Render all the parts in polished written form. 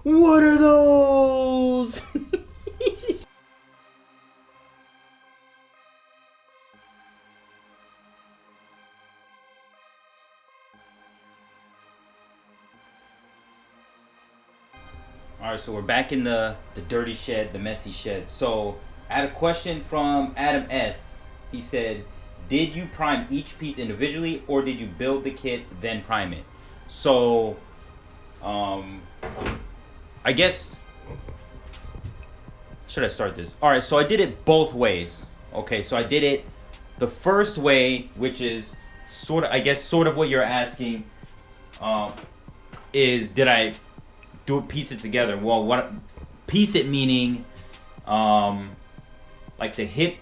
What are those? Alright, so we're back in the dirty shed, the messy shed. So I had a question from Adam S. He said, did you prime each piece individually or did you build the kit then prime it? So I guess, should I start this? Alright, so I did it both ways. Okay, so I did it the first way, which is sort of what you're asking, is did I piece it together? Well, what piece it meaning, like the hip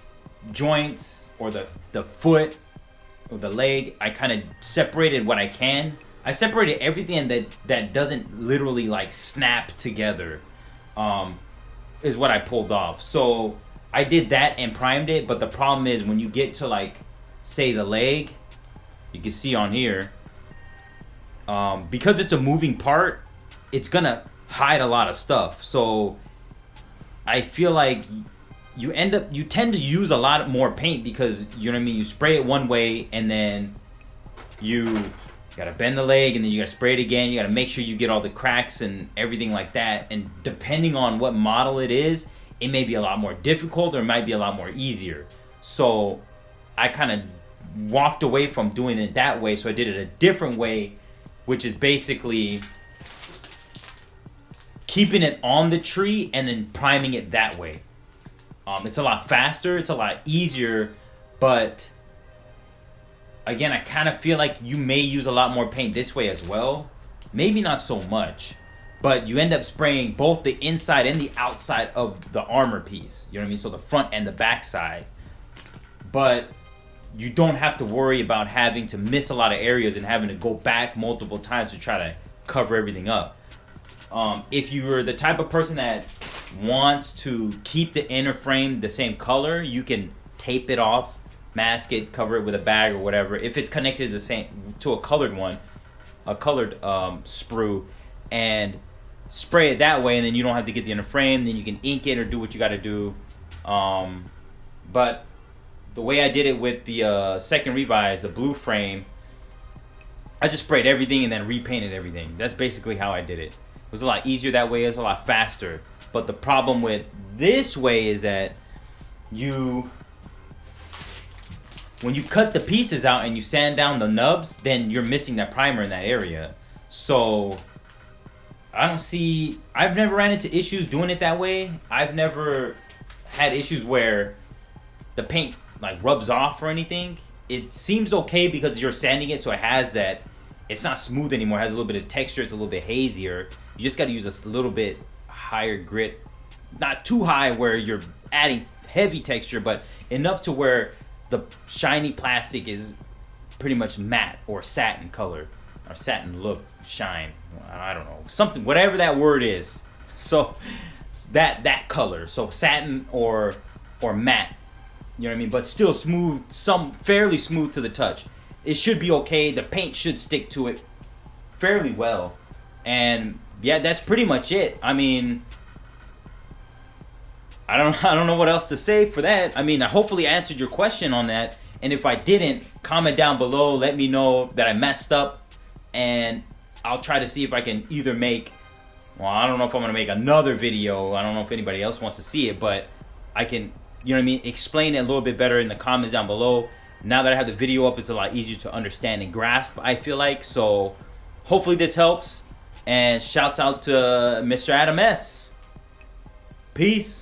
joints or the foot or the leg, I kind of separated what I can. I separated everything that doesn't literally like snap together, is what I pulled off. So I did that and primed it, but the problem is when you get to like, say the leg, you can see on here, because it's a moving part, it's gonna hide a lot of stuff. So I feel like you tend to use a lot more paint because, you know what I mean, you spray it one way and then you gotta bend the leg and then you gotta spray it again. You gotta make sure you get all the cracks and everything like that. And depending on what model it is, it may be a lot more difficult or it might be a lot more easier. So I kind of walked away from doing it that way. So I did it a different way, which is basically keeping it on the tree and then priming it that way. It's a lot faster, it's a lot easier, but again, I kind of feel like you may use a lot more paint this way as well. Maybe not so much, but you end up spraying both the inside and the outside of the armor piece. You know what I mean? So the front and the back side. But you don't have to worry about having to miss a lot of areas and having to go back multiple times to try to cover everything up. If you're the type of person that wants to keep the inner frame the same color, you can tape it off, mask it, cover it with a bag or whatever. If it's connected to a colored one, a colored sprue, and spray it that way, and then you don't have to get the inner frame. Then you can ink it or do what you got to do. But the way I did it with the second revise, the blue frame, I just sprayed everything and then repainted everything. That's basically how I did it. It was a lot easier that way. It was a lot faster. But the problem with this way is that when you cut the pieces out and you sand down the nubs, then you're missing that primer in that area. So I've never ran into issues doing it that way. I've never had issues where the paint like rubs off or anything. It seems okay because you're sanding it, so it has that. It's not smooth anymore. It has a little bit of texture. It's a little bit hazier. You just got to use a little bit higher grit, not too high where you're adding heavy texture, but enough to where the shiny plastic is pretty much matte or satin color or satin look, shine. I don't know, something, whatever that word is. So that color, so satin or matte. You know what I mean? But still smooth, fairly smooth to the touch. It should be okay. The paint should stick to it fairly well. And yeah, that's pretty much it. I mean, I don't know what else to say for that. I mean, I hopefully answered your question on that. And if I didn't, comment down below. Let me know that I messed up. And I'll try to see if I can either make, well, I don't know if I'm going to make another video. I don't know if anybody else wants to see it, but I can, you know what I mean, explain it a little bit better in the comments down below. Now that I have the video up, it's a lot easier to understand and grasp, I feel like. So hopefully this helps. And shouts out to Mr. Adam S. Peace.